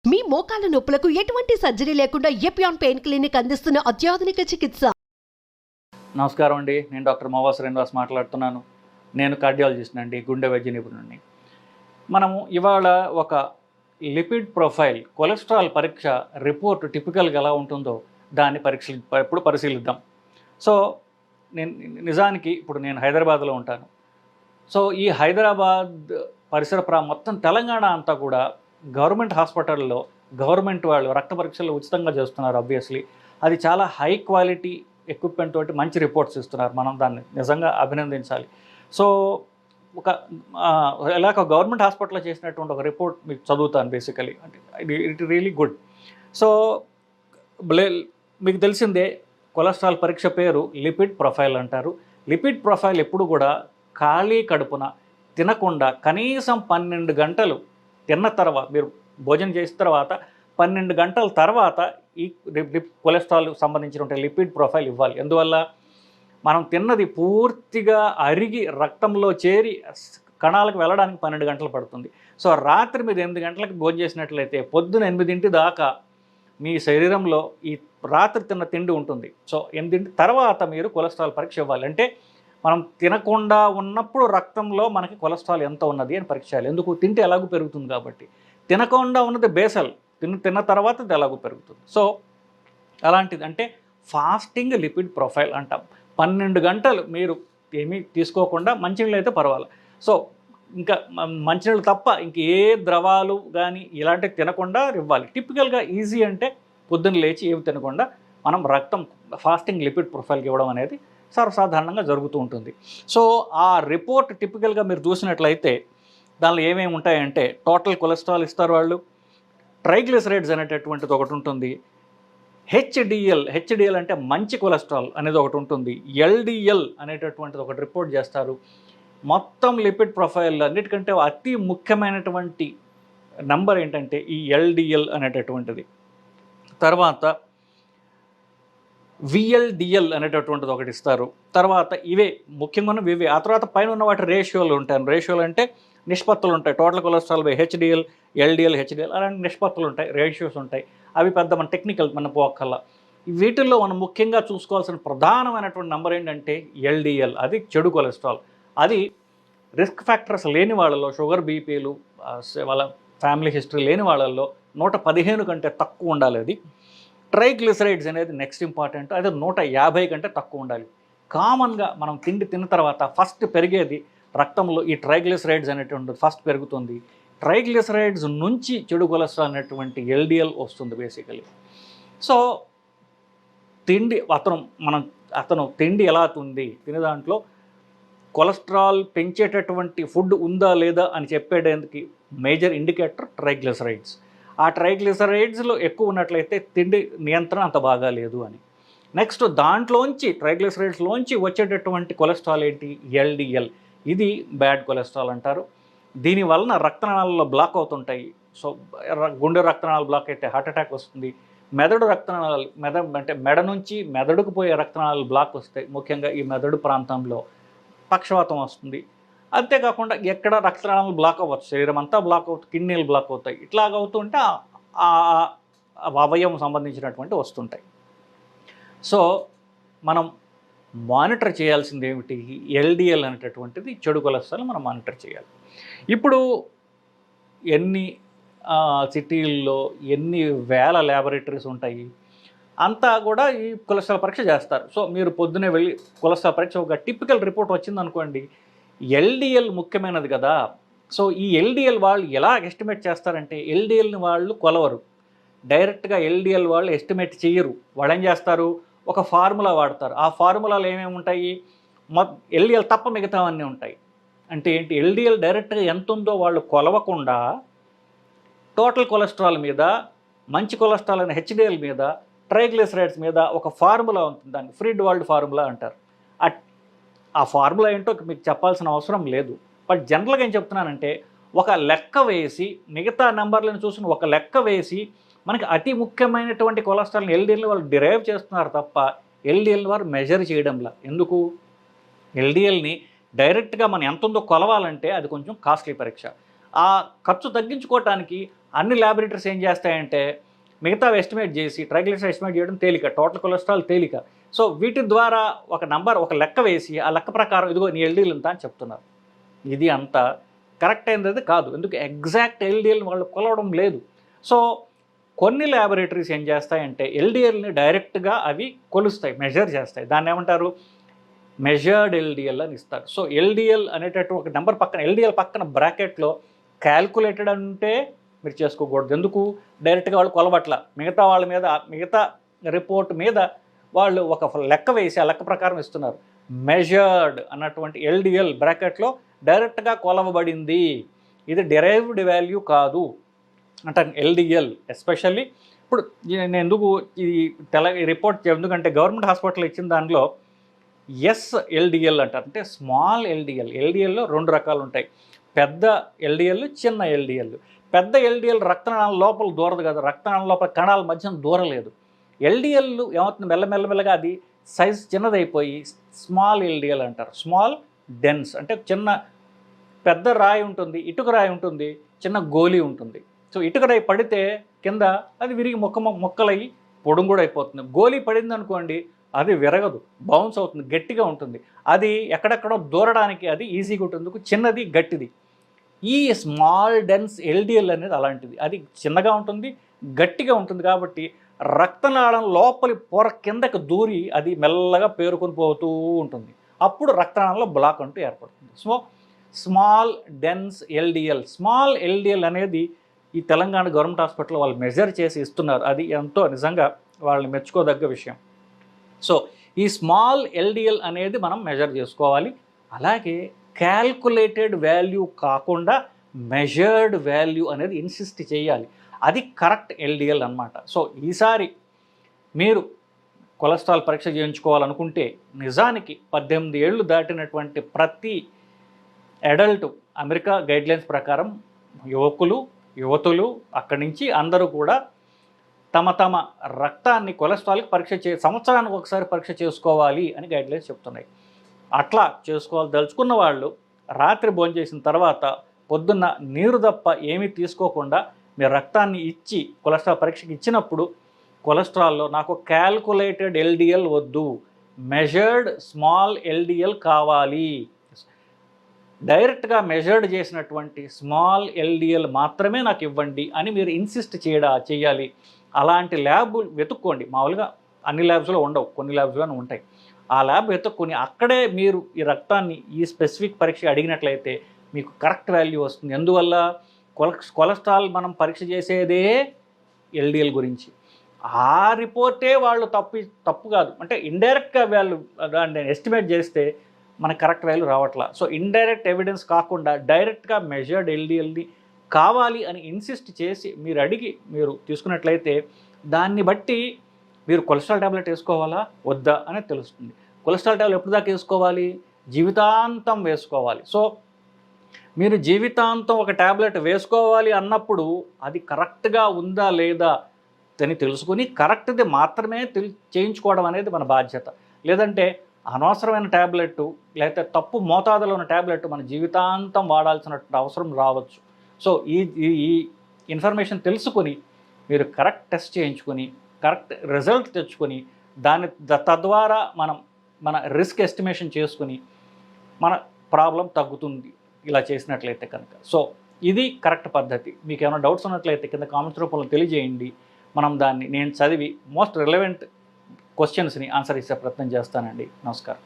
మీ మోకాల నొప్పులకు ఎటువంటి సర్జరీ లేకుండా ఎపియాన్ పెయిన్ క్లినిక్ అందిస్తున్న అత్యాధునిక చికిత్స. నమస్కారం అండి, నేను డాక్టర్ మోవా శ్రీనివాస్ మాట్లాడుతున్నాను. నేను కార్డియాలజిస్ట్ అండి, గుండె వైద్య నిపుణుడిని. మనము ఇవాళ ఒక లిపిడ్ ప్రొఫైల్, కొలెస్ట్రాల్ పరీక్ష రిపోర్ట్ టిపికల్గా ఎలా ఉంటుందో దాన్ని పరిశీలిద్దాం. సో నిజానికి ఇప్పుడు నేను హైదరాబాద్లో ఉంటాను. సో ఈ హైదరాబాద్ పరిసర మొత్తం తెలంగాణ అంతా కూడా గవర్నమెంట్ హాస్పిటల్లో గవర్నమెంట్ వాళ్ళు రక్త పరీక్షలు ఉచితంగా చేస్తున్నారు. ఆబ్వియస్లీ అది చాలా హై క్వాలిటీ ఎక్విప్మెంట్ తోటి మంచి రిపోర్ట్స్ ఇస్తున్నారు. మనం దాన్ని నిజంగా అభినందించాలి. సో ఒక గవర్నమెంట్ హాస్పిటల్లో చేసినటువంటి ఒక రిపోర్ట్ మీకు చదువుతాను. బేసికలీ అంటే ఇట్ రియలీ గుడ్. సో మీకు తెలిసిందే, కొలెస్ట్రాల్ పరీక్ష పేరు లిపిడ్ ప్రొఫైల్ అంటారు. లిపిడ్ ప్రొఫైల్ ఎప్పుడు కూడా ఖాళీ కడుపున తినకుండా కనీసం 12 గంటలు తిన్న తర్వాత, మీరు భోజనం చేసిన తర్వాత 12 గంటల తర్వాత ఈ కొలెస్ట్రాల్ సంబంధించిన లిపిడ్ ప్రొఫైల్ ఇవ్వాలి. అందువల్ల మనం తిన్నది పూర్తిగా అరిగి రక్తంలో చేరి కణాలకు వెళ్ళడానికి 12 గంటలు పడుతుంది. సో రాత్రి మీరు 8 గంటలకు భోజనం చేసినట్లయితే పొద్దున 8 దాకా మీ శరీరంలో ఈ రాత్రి తిన్న తిండి ఉంటుంది. సో 8 తర్వాత మీరు కొలెస్ట్రాల్ పరీక్ష ఇవ్వాలి. అంటే మనం తినకుండా ఉన్నప్పుడు రక్తంలో మనకి కొలెస్ట్రాల్ ఎంత ఉన్నది అని పరీక్ష చేయాలి. ఎందుకు? తింటే ఎలాగూ పెరుగుతుంది కాబట్టి. తినకుండా ఉన్నది బేసల్, తిన్న తర్వాత అది ఎలాగూ పెరుగుతుంది. సో అలాంటిది అంటే ఫాస్టింగ్ లిపిడ్ ప్రొఫైల్ అంటాం. 12 గంటలు మీరు ఏమీ తీసుకోకుండా, మంచినీళ్ళు అయితే పర్వాలేదు. సో ఇంకా మంచినీళ్ళు తప్ప ఇంక ఏ ద్రవాలు కానీ ఇలాంటివి తినకుండా ఇవ్వాలి. టిపికల్గా ఈజీ అంటే పొద్దున్న లేచి ఏమి తినకుండా మనం రక్తం ఫాస్టింగ్ లిపిడ్ ప్రొఫైల్కి ఇవ్వడం అనేది సర్వసాధారణంగా జరుగుతూ ఉంటుంది. సో ఆ రిపోర్ట్ టిపికల్గా మీరు చూసినట్లయితే దానిలో ఏమేమి ఉంటాయంటే, టోటల్ కొలెస్ట్రాల్ ఇస్తారు వాళ్ళు, ట్రైగ్లిసరైడ్స్ అనేటటువంటిది ఒకటి ఉంటుంది, హెచ్డిఎల్ అంటే మంచి కొలెస్ట్రాల్ అనేది ఒకటి ఉంటుంది, ఎల్డిఎల్ అనేటటువంటిది ఒకటి రిపోర్ట్ చేస్తారు. మొత్తం లిపిడ్ ప్రొఫైల్ అన్నిటికంటే అతి ముఖ్యమైనటువంటి నంబర్ ఏంటంటే ఈ ఎల్డిఎల్ అనేటటువంటిది. తర్వాత విఎల్డిఎల్ అనేటటువంటిది ఒకటి ఇస్తారు. తర్వాత ఇవే ముఖ్యంగా ఉన్నవి ఇవే. ఆ తర్వాత పైన ఉన్న వాటి రేషియోలు ఉంటాయి. రేషియోలు అంటే నిష్పత్తులు ఉంటాయి. Total cholesterol by HDL, LDL, HDL అలాంటి నిష్పత్తులు ఉంటాయి, రేషియోస్ ఉంటాయి. అవి పెద్ద మన టెక్నికల్ మన పోకల్లా. వీటిల్లో మనం ముఖ్యంగా చూసుకోవాల్సిన ప్రధానమైనటువంటి నెంబర్ ఏంటంటే ఎల్డిఎల్. అది చెడు కొలెస్ట్రాల్. అది రిస్క్ ఫ్యాక్టర్స్ లేని వాళ్ళలో, షుగర్, బీపీలు, వాళ్ళ ఫ్యామిలీ హిస్టరీ లేని వాళ్ళల్లో 115 కంటే తక్కువ ఉండాలి. అది ట్రైగ్లిసరైడ్స్ అనేది నెక్స్ట్ ఇంపార్టెంట్. అదే 150 కంటే తక్కువ ఉండాలి. కామన్గా మనం తిన్న తర్వాత ఫస్ట్ పెరిగేది రక్తంలో ఈ ట్రైగ్లిసరైడ్స్ అనేటువంటిది ఫస్ట్ పెరుగుతుంది. ట్రైగ్లిసరైడ్స్ నుంచి చెడు కొలెస్ట్రాల్ అనేటువంటి ఎల్డిఎల్ వస్తుంది బేసికలీ. సో అతను తిండి ఎలా ఉంది, తినే దాంట్లో కొలెస్ట్రాల్ పెంచేటటువంటి ఫుడ్ ఉందా లేదా అని చెప్పేదానికి మేజర్ ఇండికేటర్ ట్రైగ్లిసరైడ్స్. ఆ ట్రైగ్లిసరైడ్స్లో ఎక్కువ ఉన్నట్లయితే తిండి నియంత్రణ అంత బాగా లేదు అని. నెక్స్ట్ ట్రైగ్లిసరైడ్స్లోంచి వచ్చేటటువంటి కొలెస్ట్రాల్ ఏంటి? ఎల్డిఎల్. ఇది బ్యాడ్ కొలెస్ట్రాల్ అంటారు. దీనివలన రక్తనాళాల్లో బ్లాక్ అవుతుంటాయి. సో గుండె రక్తనాళాలు బ్లాక్ అయితే హార్ట్ అటాక్ వస్తుంది. మెదడు రక్తనాళాలు అంటే మెడ నుంచి మెదడుకు పోయే రక్తనాళాలు బ్లాక్ వస్తాయి. ముఖ్యంగా ఈ మెదడు ప్రాంతంలో పక్షవాతం వస్తుంది. అంతేకాకుండా ఎక్కడ రక్తనాళాలు బ్లాక్ అవ్వచ్చు, శరీరం అంతా బ్లాక్ అవుతుంది, కిడ్నీలు బ్లాక్ అవుతాయి. ఇట్లాగవుతుంటే ఆ అవయవం సంబంధించినటువంటి వస్తుంటాయి. సో మనం మానిటర్ చేయాల్సింది ఏమిటి? ఎల్డిఎల్ అనేటటువంటిది చెడు కొలెస్ట్రాల్ మనం మానిటర్ చేయాలి. ఇప్పుడు ఎన్ని సిటీల్లో ఎన్ని వేల ల్యాబొరేటరీస్ ఉంటాయి, అంతా కూడా ఈ కొలెస్ట్రాల్ పరీక్ష చేస్తారు. సో మీరు పొద్దునే వెళ్ళి కొలెస్ట్రాల్ పరీక్ష ఒక టిపికల్ రిపోర్ట్ వచ్చిందనుకోండి, ఎల్డిఎల్ ముఖ్యమైనది కదా. సో ఈ ఎల్డిఎల్ వాళ్ళు ఎలా ఎస్టిమేట్ చేస్తారంటే, ఎల్డిఎల్ని వాళ్ళు కొలవరు, డైరెక్ట్గా ఎల్డిఎల్ వాళ్ళు ఎస్టిమేట్ చేయరు. వాళ్ళు ఏం చేస్తారు? ఒక ఫార్ములా వాడతారు. ఆ ఫార్ములాలు ఏమేమి ఉంటాయి? ఎల్డిఎల్ తప్ప మిగతావన్నీ ఉంటాయి. అంటే ఏంటి? ఎల్డిఎల్ డైరెక్ట్గా ఎంత ఉందో వాళ్ళు కొలవకుండా టోటల్ కొలెస్ట్రాల్ మీద, మంచి కొలెస్ట్రాల్ అయిన హెచ్డిఎల్ మీద, ట్రైగ్లిసరైడ్స్ మీద ఒక ఫార్ములా ఉంటుంది. దాన్ని ఫ్రీడ్ వరల్డ్ ఫార్ములా అంటారు. ఆ ఫార్ములా ఏంటో మీకు చెప్పాల్సిన అవసరం లేదు. బట్ జనరల్గా ఏం చెప్తున్నానంటే, ఒక లెక్క వేసి, మిగతా నెంబర్లను చూసిన ఒక లెక్క వేసి మనకి అతి ముఖ్యమైనటువంటి కొలెస్ట్రాల్ని ఎల్డిఎల్ని వాళ్ళు డిరైవ్ చేస్తున్నారు తప్ప ఎల్డిఎల్ని వారు మెజర్ చేయడంలా. ఎందుకు? ఎల్డిఎల్ని డైరెక్ట్గా మనం ఎంత ఉందో కొలవాలంటే అది కొంచెం కాస్ట్లీ పరీక్ష. ఆ ఖర్చు తగ్గించుకోవటానికి అన్ని ల్యాబొరేటరీస్ ఏం చేస్తాయంటే మిగతా ఎస్టిమేట్ చేసి ట్రైగ్లిసరైడ్స్ ఎస్టిమేట్ చేయడం తేలిక, టోటల్ కొలెస్ట్రాల్ తేలిక. సో వీటి ద్వారా ఒక లెక్క వేసి ఆ లెక్క ప్రకారం ఇదిగో నీ ఎల్డీఎల్ ఇంత అని చెప్తున్నారు. ఇది అంత కరెక్ట్ అయినది కాదు. ఎందుకు ఎగ్జాక్ట్ ఎల్డీఎల్ వాళ్ళు కొలవడం లేదు. సో కొన్ని ల్యాబొరేటరీస్ ఏం చేస్తాయంటే ఎల్డీఎల్ని డైరెక్ట్గా అవి కొలుస్తాయి, మెజర్ చేస్తాయి. దాన్ని ఏమంటారు, మెజర్డ్ ఎల్డీఎల్ అని ఇస్తారు. సో ఎల్డీఎల్ అనేటట్టు ఒక నెంబర్ పక్కన, ఎల్డీఎల్ పక్కన బ్రాకెట్లో క్యాల్కులేటెడ్ అంటే మీరు చేసుకోకూడదు. ఎందుకు, డైరెక్ట్గా వాళ్ళు కొలవట్ల, మిగతా వాళ్ళ మీద, మిగతా రిపోర్ట్ మీద వాళ్ళు ఒక లెక్క వేసి ఆ లెక్క ప్రకారం ఇస్తున్నారు. మెజర్డ్ అన్నటువంటి ఎల్డిఎల్ బ్రాకెట్లో డైరెక్ట్గా కొలవబడింది, ఇది డిరైవ్డ్ వాల్యూ కాదు అంటారు ఎల్డిఎల్. ఎస్పెషల్లీ ఇప్పుడు నేను ఎందుకు ఈ రిపోర్ట్ ఎందుకంటే గవర్నమెంట్ హాస్పిటల్ ఇచ్చిన దానిలో ఎల్డిఎల్ అంటారు, అంటే స్మాల్ ఎల్డిఎల్. ఎల్డిఎల్లో 2 రకాలు ఉంటాయి, పెద్ద ఎల్డిఎల్, చిన్న ఎల్డిఎల్. పెద్ద ఎల్డిఎల్ రక్తనాళం లోపల దూరదు కదా, రక్తనాళం లోపల కణాల మధ్యన దూరలేదు. ఎల్డిఎల్ ఏమవుతుంది, మెల్లమెల్లమెల్లగా అది సైజ్ చిన్నదైపోయి స్మాల్ ఎల్డిఎల్ అంటారు. స్మాల్ డెన్స్ అంటే పెద్ద రాయి ఉంటుంది, ఇటుక రాయి ఉంటుంది, చిన్న గోలీ ఉంటుంది. సో ఇటుక రాయి పడితే కింద అది విరిగి మొక్కలయ్యి పొడుం కూడా అయిపోతుంది. గోలీ పడింది అనుకోండి, అది విరగదు, బౌన్స్ అవుతుంది, గట్టిగా ఉంటుంది. అది ఎక్కడెక్కడో దూరడానికి అది ఈజీగా ఉంటుంది, చిన్నది గట్టిది. ఈ స్మాల్ డెన్స్ ఎల్డిఎల్ అనేది అలాంటిది, అది చిన్నగా ఉంటుంది, గట్టిగా ఉంటుంది. కాబట్టి రక్తనాళం లోపలి పొర కిందకి దూరి అది మెల్లగా పేరుకొని పోతూ ఉంటుంది. అప్పుడు రక్తనాళంలో బ్లాక్ అంటూ ఏర్పడుతుంది. So small dense LDL, small LDL అనేది ఈ తెలంగాణ గవర్నమెంట్ హాస్పిటల్లో వాళ్ళు మెజర్ చేసి ఇస్తున్నారు. అది ఎంతో నిజంగా వాళ్ళని మెచ్చుకోదగ్గ విషయం. సో ఈ స్మాల్ ఎల్డిఎల్ అనేది మనం మెజర్ చేసుకోవాలి. అలాగే క్యాల్కులేటెడ్ వాల్యూ కాకుండా మెజర్డ్ వాల్యూ అనేది ఇన్సిస్ట్ చేయాలి, అది కరెక్ట్ ఎల్డిఎల్ అన్నమాట. సో ఈసారి మీరు కొలెస్ట్రాల్ పరీక్ష చేయించుకోవాలనుకుంటే నిజానికి 18 ఏళ్ళు దాటినటువంటి ప్రతి అడల్ట్ అమెరికా గైడ్లైన్స్ ప్రకారం యువతులు అక్కడి నుంచి అందరూ కూడా తమ రక్తాన్ని కొలెస్ట్రాల్కి సంవత్సరానికి ఒకసారి పరీక్ష చేసుకోవాలి అని గైడ్లైన్స్ చెప్తున్నాయి. అట్లా దలుచుకున్న వాళ్ళు రాత్రి భోజనం చేసిన తర్వాత పొద్దున్న నీరు తప్ప ఏమీ తీసుకోకుండా మీరు రక్తాన్ని ఇచ్చి కొలెస్ట్రాల్ పరీక్షకి ఇచ్చినప్పుడు కొలెస్ట్రాల్లో నాకు క్యాల్కులేటెడ్ ఎల్డిఎల్ వద్దు, మెజర్డ్ స్మాల్ ఎల్డిఎల్ కావాలి, డైరెక్ట్గా మెజర్డ్ చేసినటువంటి స్మాల్ ఎల్డిఎల్ మాత్రమే నాకు ఇవ్వండి అని మీరు ఇన్సిస్ట్ చేయాలి. అలాంటి ల్యాబ్ వెతుక్కోండి. మామూలుగా అన్ని ల్యాబ్స్లో ఉండవు, కొన్ని ల్యాబ్స్లోనే ఉంటాయి. ఆ ల్యాబ్ వెతుక్కొని అక్కడే మీరు ఈ రక్తాన్ని ఈ స్పెసిఫిక్ పరీక్ష అడిగినట్లయితే మీకు కరెక్ట్ వాల్యూ వస్తుంది. ఎందువల్ల కొలెస్ట్రాల్ మనం పరీక్ష చేసేదే ఎల్డిఎల్ గురించి. ఆ రిపోర్టే వాళ్ళు తప్పు కాదు, అంటే ఇండైరెక్ట్గా వాళ్ళు దాన్ని ఎస్టిమేట్ చేస్తే మనకు కరెక్ట్ వాల్యూ రావట్లా. సో ఇండైరెక్ట్ ఎవిడెన్స్ కాకుండా డైరెక్ట్గా మెజర్డ్ ఎల్డిఎల్ని కావాలి అని ఇన్సిస్ట్ చేసి మీరు అడిగి మీరు తీసుకున్నట్లయితే దాన్ని బట్టి మీరు కొలెస్ట్రాల్ ట్యాబ్లెట్ వేసుకోవాలా వద్దా అనేది తెలుస్తుంది. కొలెస్ట్రాల్ ట్యాబ్లెట్ ఎప్పుడు దాకా వేసుకోవాలి, జీవితాంతం వేసుకోవాలి. సో మీరు జీవితాంతం ఒక ట్యాబ్లెట్ వేసుకోవాలి అన్నప్పుడు అది కరెక్ట్గా ఉందా లేదా అని తెలుసుకుని కరెక్ట్ది మాత్రమే చేయించుకోవడం అనేది మన బాధ్యత. లేదంటే అనవసరమైన ట్యాబ్లెట్ లేకపోతే తప్పు మోతాదులో ఉన్న ట్యాబ్లెట్ మన జీవితాంతం వాడాల్సిన అవసరం రావచ్చు. సో ఈ ఇన్ఫర్మేషన్ తెలుసుకొని మీరు కరెక్ట్ టెస్ట్ చేయించుకొని కరెక్ట్ రిజల్ట్ తెచ్చుకొని తద్వారా మన రిస్క్ ఎస్టిమేషన్ చేసుకుని మన ప్రాబ్లం తగ్గుతుంది ఇలా చేసినట్లయితే కనుక. సో ఇది కరెక్ట్ పద్ధతి. మీకు ఏమైనా డౌట్స్ ఉన్నట్లయితే కింద కామెంట్స్ రూపంలో తెలియజేయండి. మనం దాన్ని నేను చదివి మోస్ట్ రిలవెంట్ క్వశ్చన్స్ని ఆన్సర్ ఇచ్చే ప్రయత్నం చేస్తానండి. నమస్కారం.